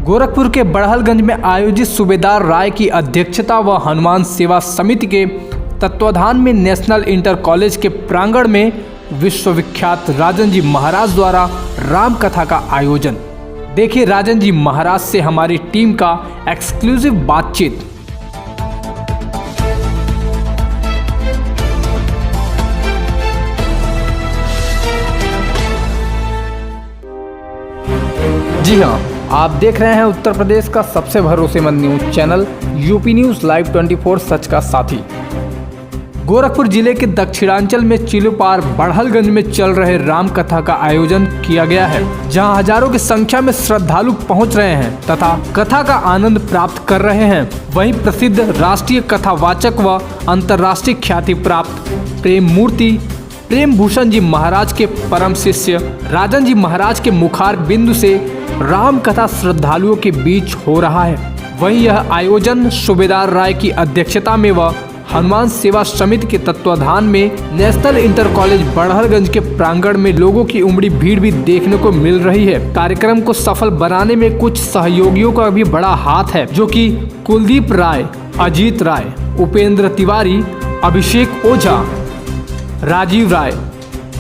गोरखपुर के बड़हलगंज में आयोजित सूबेदार राय की अध्यक्षता व हनुमान सेवा समिति के तत्वाधान में नेशनल इंटर कॉलेज के प्रांगण में विश्वविख्यात राजन जी महाराज द्वारा राम कथा का आयोजन। देखिए राजन जी महाराज से हमारी टीम का एक्सक्लूसिव बातचीत। जी हाँ, आप देख रहे हैं उत्तर प्रदेश का सबसे भरोसेमंद news channel UP news live 24 सच का साथी। गोरखपुर जिले के दक्षिणांचल में चिलूपार बड़हलगंज में चल रहे राम कथा का आयोजन किया गया है, जहां हजारों की संख्या में श्रद्धालु पहुंच रहे हैं तथा कथा का आनंद प्राप्त कर रहे हैं। वहीं प्रसिद्ध राष्ट्रीय कथावाचक व अंतर्राष्ट्रीय ख्याति प्राप्त प्रेम मूर्ति प्रेम भूषण जी महाराज के परम शिष्य राजन जी महाराज के मुखार बिंदु से राम कथा श्रद्धालुओं के बीच हो रहा है। वहीं यह आयोजन सूबेदार राय की अध्यक्षता में व हनुमान सेवा समिति के तत्वाधान में नेशनल इंटर कॉलेज बड़हलगंज के प्रांगण में लोगों की उमड़ी भीड़ भी देखने को मिल रही है। कार्यक्रम को सफल बनाने में कुछ सहयोगियों का भी बड़ा हाथ है, जो कि कुलदीप राय, अजीत राय, उपेंद्र तिवारी, अभिषेक ओझा, राजीव राय,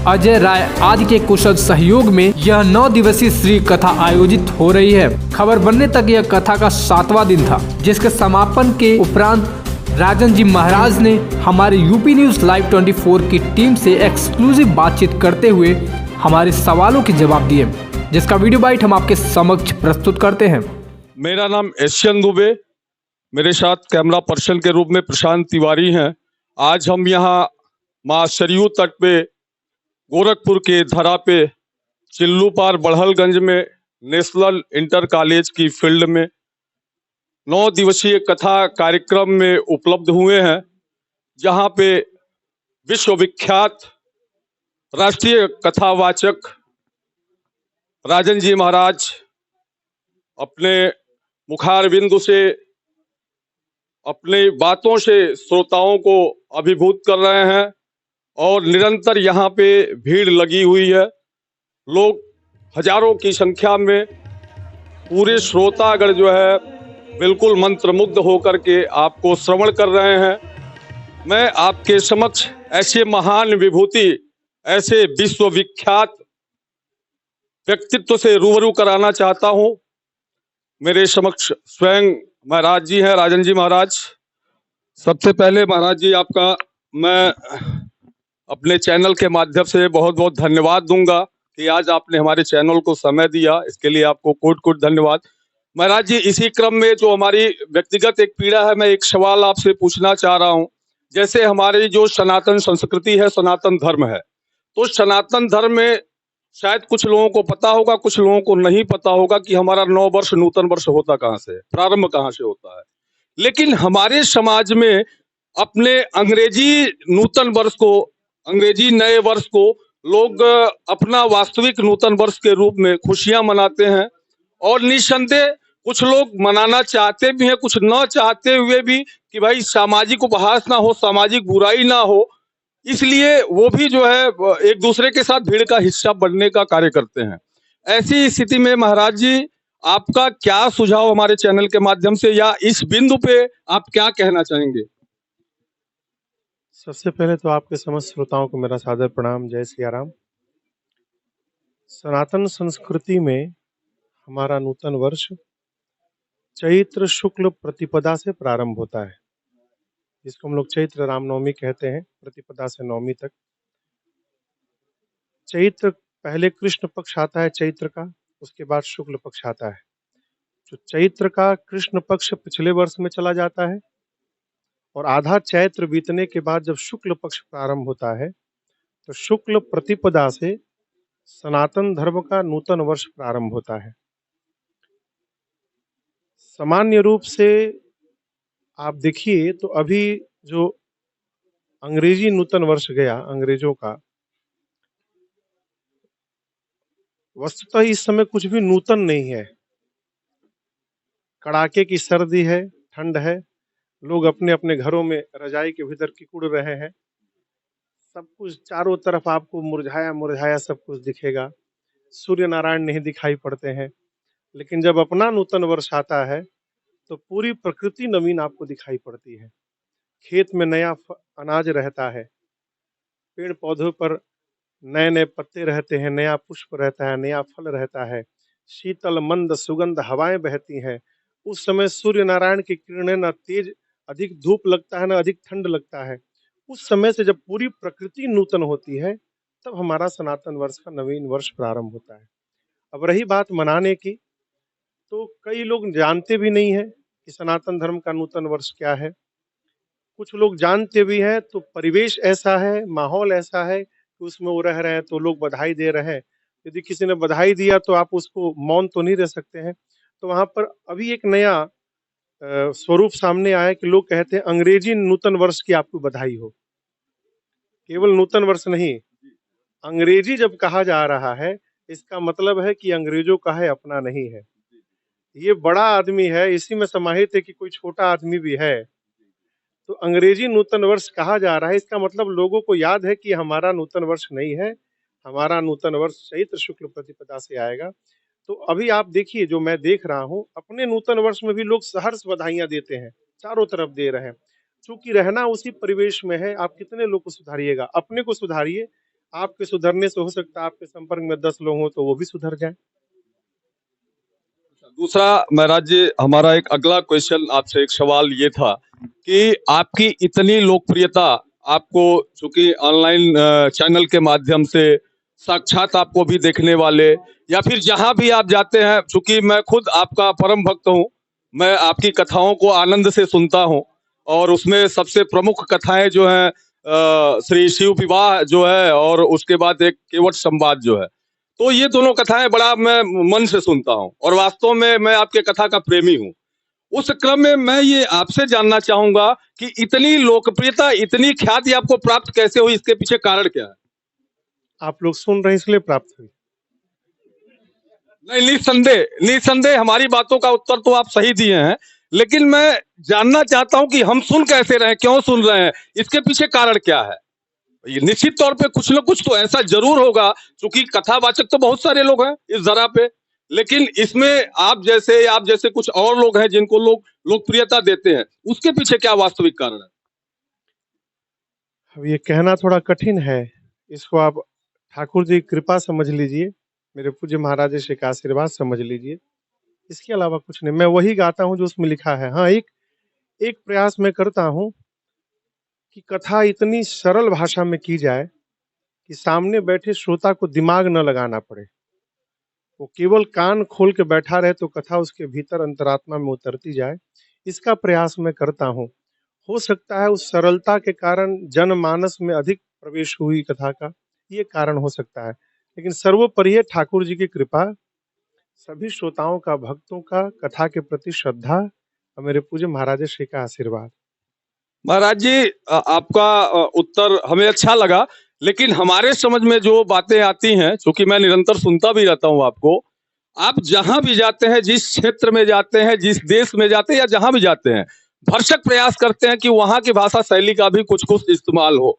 अजय राय आदि के कुशल सहयोग में यह 9 दिवसीय श्री कथा आयोजित हो रही है। खबर बनने तक यह कथा का 7वां दिन था, जिसके समापन के उपरांत राजन जी महाराज ने हमारे यूपी न्यूज लाइव 24 की टीम से एक्सक्लूसिव बातचीत करते हुए हमारे सवालों के जवाब दिए, जिसका वीडियो बाइट हम आपके समक्ष प्रस्तुत करते हैं। मेरा नाम एशियन दुबे, मेरे साथ कैमरा पर्सन के रूप में प्रशांत तिवारी हैं। आज हम यहाँ माँ सरयू तट पे गोरखपुर के धरा पे चिल्लूपार बड़हलगंज में नेशनल इंटर कॉलेज की फील्ड में 9 दिवसीय कथा कार्यक्रम में उपलब्ध हुए हैं, जहां पे विश्वविख्यात राष्ट्रीय कथावाचक राजन जी महाराज अपने मुखार बिंदु से अपनी बातों से श्रोताओं को अभिभूत कर रहे हैं और निरंतर यहाँ पे भीड़ लगी हुई है। लोग हजारों की संख्या में, पूरे श्रोतागण जो है बिल्कुल मंत्रमुग्ध होकर के आपको श्रवण कर रहे हैं। मैं आपके समक्ष ऐसे महान विभूति, ऐसे विश्वविख्यात व्यक्तित्व से रूबरू कराना चाहता हूँ। मेरे समक्ष स्वयं महाराज जी हैं, राजन जी महाराज। सबसे पहले महाराज जी आपका मैं अपने चैनल के माध्यम से बहुत बहुत धन्यवाद दूंगा कि आज आपने हमारे चैनल को समय दिया, इसके लिए आपको कोट कोट धन्यवाद। महाराज जी, इसी क्रम में जो हमारी व्यक्तिगत एक पीड़ा है, मैं एक सवाल आपसे पूछना चाह रहा हूं। जैसे हमारी जो सनातन संस्कृति है, सनातन धर्म है, तो सनातन धर्म में शायद कुछ लोगों को पता होगा, कुछ लोगों को नहीं पता होगा कि हमारा 9 वर्ष नूतन वर्ष होता कहाँ से है, प्रारंभ कहाँ से होता है। लेकिन हमारे समाज में अपने अंग्रेजी नूतन वर्ष को, अंग्रेजी नए वर्ष को लोग अपना वास्तविक नूतन वर्ष के रूप में खुशियां मनाते हैं, और निस्संदेह कुछ लोग मनाना चाहते भी हैं, कुछ न चाहते हुए भी, कि भाई सामाजिक उपहास ना हो, सामाजिक बुराई ना हो, इसलिए वो भी जो है एक दूसरे के साथ भीड़ का हिस्सा बनने का कार्य करते हैं। ऐसी स्थिति में महाराज जी, आपका क्या सुझाव हमारे चैनल के माध्यम से, या इस बिंदु पे आप क्या कहना चाहेंगे? सबसे पहले तो आपके समस्त श्रोताओं को मेरा सादर प्रणाम। जय सिया राम। सनातन संस्कृति में हमारा नूतन वर्ष चैत्र शुक्ल प्रतिपदा से प्रारंभ होता है, जिसको हम लोग चैत्र रामनवमी कहते हैं। प्रतिपदा से नवमी तक चैत्र, पहले कृष्ण पक्ष आता है चैत्र का, उसके बाद शुक्ल पक्ष आता है। जो चैत्र का कृष्ण पक्ष पिछले वर्ष में चला जाता है, और आधा चैत्र बीतने के बाद जब शुक्ल पक्ष प्रारंभ होता है, तो शुक्ल प्रतिपदा से सनातन धर्म का नूतन वर्ष प्रारंभ होता है। सामान्य रूप से आप देखिए तो अभी जो अंग्रेजी नूतन वर्ष गया अंग्रेजों का, वस्तुतः इस समय कुछ भी नूतन नहीं है। कड़ाके की सर्दी है, ठंड है, लोग अपने अपने घरों में रजाई के भीतर किकुड़ रहे हैं। सब कुछ चारों तरफ आपको मुरझाया मुरझाया सब कुछ दिखेगा। सूर्य नारायण नहीं दिखाई पड़ते हैं, लेकिन जब अपना नूतन वर्ष आता है तो पूरी प्रकृति नवीन आपको दिखाई पड़ती है। खेत में नया अनाज रहता है, पेड़ पौधों पर नए नए पत्ते रहते हैं, नया पुष्प रहता है, नया फल रहता है, शीतल मंद सुगंध हवाएं बहती हैं। उस समय सूर्य नारायण की किरणें न तेज अधिक धूप लगता है, न अधिक ठंड लगता है। उस समय से जब पूरी प्रकृति नूतन होती है, तब हमारा सनातन वर्ष का नवीन वर्ष प्रारंभ होता है। अब रही बात मनाने की, तो कई लोग जानते भी नहीं है कि सनातन धर्म का नूतन वर्ष क्या है। कुछ लोग जानते भी हैं तो परिवेश ऐसा है, माहौल ऐसा है कि उसमें वो रह रहे हैं तो लोग बधाई दे रहे हैं। यदि किसी ने बधाई दिया तो आप उसको मौन तो नहीं रह सकते हैं। तो वहाँ पर अभी एक नया स्वरूप सामने आया कि लोग कहते हैं अंग्रेजी नूतन वर्ष की आपको बधाई हो। केवल नूतन वर्ष नहीं, अंग्रेजी जब कहा जा रहा है, इसका मतलब है कि अंग्रेजों का है, अपना नहीं है। ये बड़ा आदमी है, इसी में समाहित है कि कोई छोटा आदमी भी है। तो अंग्रेजी नूतन वर्ष कहा जा रहा है, इसका मतलब लोगों को याद है कि हमारा नूतन वर्ष नहीं है, हमारा नूतन वर्ष चैत्र शुक्ल प्रतिपदा से आएगा। तो अभी आप देखिए, जो मैं देख रहा हूँ, अपने नूतन वर्ष में भी लोग सहर्ष बधाइयां देते हैं, चारों तरफ दे रहे हैं। चूंकि रहना उसी परिवेश में है, आप कितने लोग को सुधारिएगा? अपने को सुधारिए। आपके सुधरने से हो सकता है आपके संपर्क में 10 लोग हों तो वो भी सुधर जाए। दूसरा महाराज जी, हमारा एक अगला क्वेश्चन आपसे, एक सवाल ये था कि आपकी इतनी लोकप्रियता, आपको चूंकि ऑनलाइन चैनल के माध्यम से साक्षात आपको भी देखने वाले, या फिर जहां भी आप जाते हैं, चूंकि मैं खुद आपका परम भक्त हूं, मैं आपकी कथाओं को आनंद से सुनता हूं, और उसमें सबसे प्रमुख कथाएं जो हैं श्री शिव विवाह जो है, और उसके बाद एक केवट संवाद जो है, तो ये दोनों कथाएं बड़ा मैं मन से सुनता हूं, और वास्तव में मैं आपके कथा का प्रेमी हूं। उस क्रम में मैं ये आपसे जानना चाहूंगा कि इतनी लोकप्रियता, इतनी ख्याति आपको प्राप्त कैसे हुई, इसके पीछे कारण क्या है? आप लोग सुन रहे हैं इसलिए प्राप्त हुई। नहीं, निसंदेह हमारी बातों का उत्तर तो आप सही दिए हैं, लेकिन मैं जानना चाहता हूं कि हम सुन कैसे रहे हैं, क्यों सुन रहे हैं, इसके पीछे कारण क्या है? ये निश्चित तौर पे कुछ न कुछ तो ऐसा जरूर होगा, क्योंकि कथावाचक तो बहुत सारे लोग हैं इस जरा पे, लेकिन इसमें आप जैसे कुछ और लोग हैं जिनको लोग लोकप्रियता देते हैं, उसके पीछे क्या वास्तविक कारण है? अब ये कहना थोड़ा कठिन है, इसको आप ठाकुर जी की कृपा समझ लीजिए, मेरे पूज्य महाराज जी का आशीर्वाद समझ लीजिए। इसके अलावा कुछ नहीं, मैं वही गाता हूँ जो उसमें लिखा है। हाँ, एक एक प्रयास मैं करता हूँ कि कथा इतनी सरल भाषा में की जाए कि सामने बैठे श्रोता को दिमाग न लगाना पड़े। वो केवल कान खोल के बैठा रहे तो कथा उसके भीतर अंतरात्मा में उतरती जाए, इसका प्रयास मैं करता हूँ। हो सकता है उस सरलता के कारण जनमानस में अधिक प्रवेश हुई कथा का, ये कारण हो सकता है। लेकिन सर्वोपरि है ठाकुर जी की कृपा, सभी श्रोताओं का, भक्तों का कथा के प्रति श्रद्धा और मेरे पूज्य महाराज श्री का आशीर्वाद। महाराज जी, आपका उत्तर हमें अच्छा लगा, लेकिन हमारे समझ में जो बातें आती हैं, क्योंकि मैं निरंतर सुनता भी रहता हूं आपको, आप जहां भी जाते हैं, जिस क्षेत्र में जाते हैं, जिस देश में जाते हैं, या जहां भी जाते हैं, भरसक प्रयास करते हैं कि वहां की भाषा शैली का भी कुछ कुछ इस्तेमाल हो,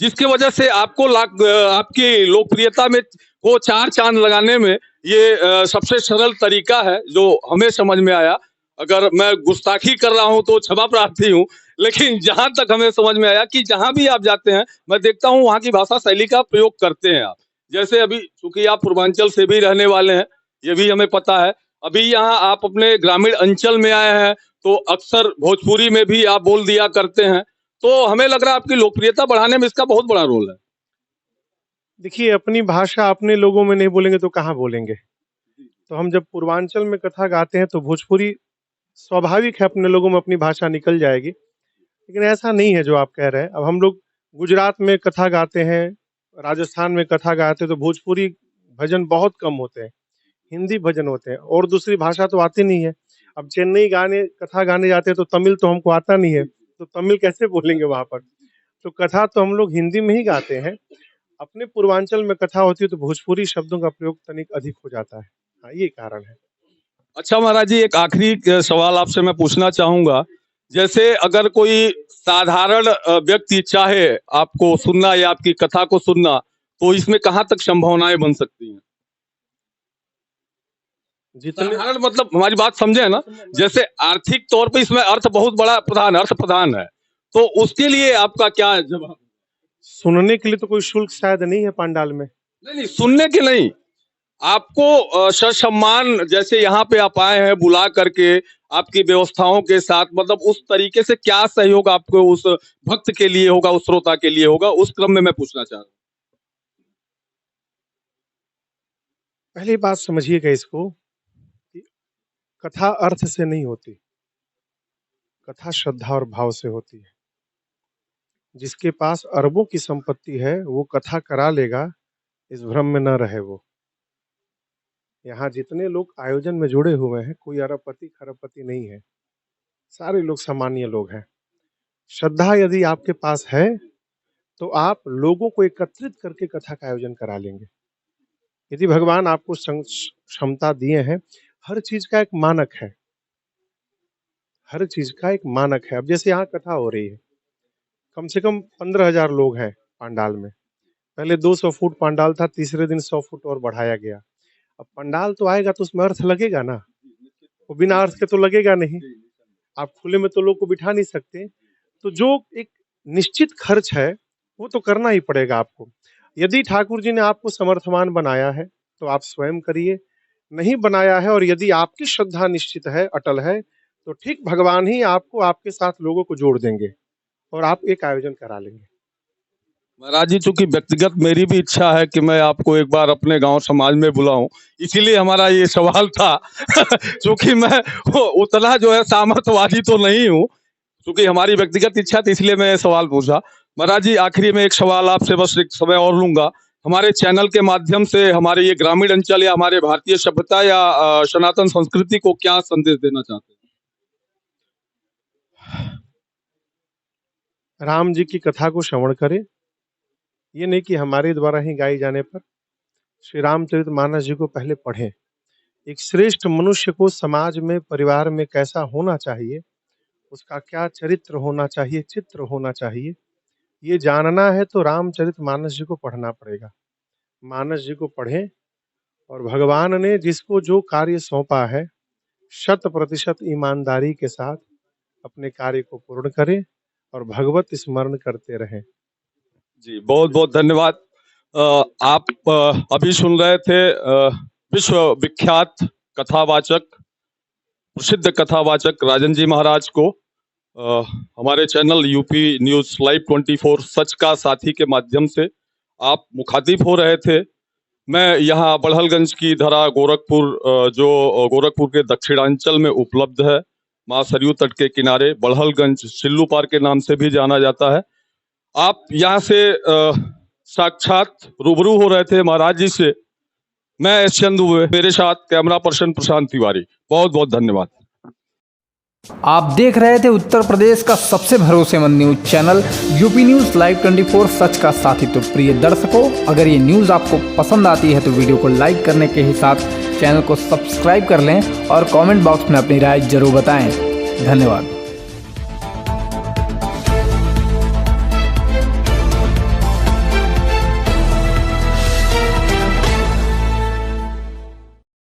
जिसकी वजह से आपको आपकी लोकप्रियता में को चार चांद लगाने में ये सबसे सरल तरीका है जो हमें समझ में आया। अगर मैं गुस्ताखी कर रहा हूं तो क्षमा प्रार्थी हूं, लेकिन जहां तक हमें समझ में आया कि जहां भी आप जाते हैं, मैं देखता हूं वहां की भाषा शैली का प्रयोग करते हैं आप। जैसे अभी चूंकि आप पूर्वांचल से भी रहने वाले हैं, ये भी हमें पता है, अभी यहाँ आप अपने ग्रामीण अंचल में आए हैं, तो अक्सर भोजपुरी में भी आप बोल दिया करते हैं, तो हमें लग रहा है आपकी लोकप्रियता बढ़ाने में इसका बहुत बड़ा रोल है। देखिए, अपनी भाषा अपने लोगों में नहीं बोलेंगे तो कहाँ बोलेंगे? तो हम जब पूर्वांचल में कथा गाते हैं तो भोजपुरी स्वाभाविक है, अपने लोगों में अपनी भाषा निकल जाएगी। लेकिन ऐसा नहीं है जो आप कह रहे हैं। अब हम लोग गुजरात में कथा गाते हैं, राजस्थान में कथा गाते हैं तो भोजपुरी भजन बहुत कम होते हैं, हिंदी भजन होते हैं, और दूसरी भाषा तो आती नहीं है। अब चेन्नई कथा गाने जाते हैं तो तमिल तो हमको आता नहीं है, तो तमिल कैसे बोलेंगे वहाँ पर? तो कथा तो हम लोग हिंदी में ही गाते हैं। अपने पूर्वांचल में कथा होती है तो भोजपुरी शब्दों का प्रयोग तनिक अधिक हो जाता है। हाँ, ये कारण है। अच्छा महाराज जी, एक आखिरी सवाल आपसे मैं पूछना चाहूंगा, जैसे अगर कोई साधारण व्यक्ति चाहे आपको सुनना या आपकी कथा को सुनना, तो इसमें कहाँ तक संभावनाएं बन सकती हैं? जितने साधारण मतलब हमारी बात समझे ना, जैसे आर्थिक तौर पे इसमें अर्थ बहुत बड़ा अर्थ प्रधान है, तो उसके लिए आपका क्या जवाब? सुनने के लिए तो कोई शुल्क शायद नहीं है पंडाल में। नहीं, सुनने के नहीं, आपको ससम्मान जैसे यहाँ पे आप आए हैं बुला करके आपकी व्यवस्थाओं के साथ, मतलब उस तरीके से क्या सहयोग आपको उस भक्त के लिए होगा, उस श्रोता के लिए होगा, उस क्रम में मैं पूछना चाह रहा हूँ। पहली बात समझिएगा इसको कि कथा अर्थ से नहीं होती, कथा श्रद्धा और भाव से होती है। जिसके पास अरबों की संपत्ति है वो कथा करा लेगा, इस भ्रम में न रहे वो। यहाँ जितने लोग आयोजन में जुड़े हुए हैं कोई अरबपति खरबपति नहीं है, सारे लोग सामान्य लोग हैं। श्रद्धा यदि आपके पास है तो आप लोगों को एकत्रित करके कथा का आयोजन करा लेंगे। यदि भगवान आपको क्षमता दिए हैं, हर चीज का एक मानक है, हर चीज का एक मानक है। अब जैसे यहाँ कथा हो रही है, कम से कम 15,000 लोग हैं पंडाल में। पहले 200 फुट पंडाल था, तीसरे दिन 100 फुट और बढ़ाया गया। अब पंडाल तो आएगा तो उसमें अर्थ लगेगा ना, वो बिना अर्थ के तो लगेगा नहीं। आप खुले में तो लोग को बिठा नहीं सकते, तो जो एक निश्चित खर्च है वो तो करना ही पड़ेगा आपको। यदि ठाकुर जी ने आपको समर्थवान बनाया है तो आप स्वयं करिए, नहीं बनाया है और यदि आपकी श्रद्धा निश्चित है, अटल है, तो ठीक भगवान ही आपको आपके साथ लोगों को जोड़ देंगे और आप एक आयोजन करा लेंगे। महाराज जी, चूंकि व्यक्तिगत मेरी भी इच्छा है कि मैं आपको एक बार अपने गांव समाज में बुलाऊं, इसीलिए हमारा ये सवाल था। चूंकि मैं उतना जो है सामर्थ्यवादी तो नहीं हूं, चूंकि हमारी व्यक्तिगत इच्छा थी, इसलिए मैं ये सवाल पूछा। महाराज जी, आखिरी में एक सवाल आपसे बस एक समय और लूंगा। हमारे चैनल के माध्यम से हमारे ये ग्रामीण अंचल या हमारे भारतीय सभ्यता या सनातन संस्कृति को क्या संदेश देना चाहते हैं? राम जी की कथा को श्रवण करें, ये नहीं कि हमारे द्वारा ही गाई जाने पर। श्री रामचरितमानस जी को पहले पढ़ें। एक श्रेष्ठ मनुष्य को समाज में, परिवार में कैसा होना चाहिए, उसका क्या चरित्र होना चाहिए, चित्र होना चाहिए, ये जानना है तो रामचरितमानस जी को पढ़ना पड़ेगा। मानस जी को पढ़ें और भगवान ने जिसको जो कार्य सौंपा है 100% ईमानदारी के साथ अपने कार्य को पूर्ण करें और भगवत स्मरण करते रहें। जी, बहुत बहुत धन्यवाद। आप अभी सुन रहे थे विश्व विख्यात कथावाचक, प्रसिद्ध कथावाचक राजन जी महाराज को। हमारे चैनल यूपी न्यूज लाइव 24 सच का साथी के माध्यम से आप मुखातिब हो रहे थे। मैं यहाँ बड़हलगंज की धरा गोरखपुर, जो गोरखपुर के दक्षिणांचल में उपलब्ध है, माँ सरयू तट के किनारे बड़हलगंज सिल्लू पार के नाम से भी जाना जाता है। आप यहाँ से साक्षात रूबरू हो रहे थे महाराज जी से। मैं एस दुबे, मेरे साथ कैमरा पर्सन प्रशांत तिवारी। बहुत बहुत धन्यवाद। आप देख रहे थे उत्तर प्रदेश का सबसे भरोसेमंद news channel UP news live 24 सच का साथी। तो प्रिय दर्शकों, अगर ये न्यूज़ आपको पसंद आती है तो वीडियो को लाइक करने के ही साथ चैनल को सब्सक्राइब कर लें और कमेंट बॉक्स में अपनी राय जरूर बताएं। धन्यवाद।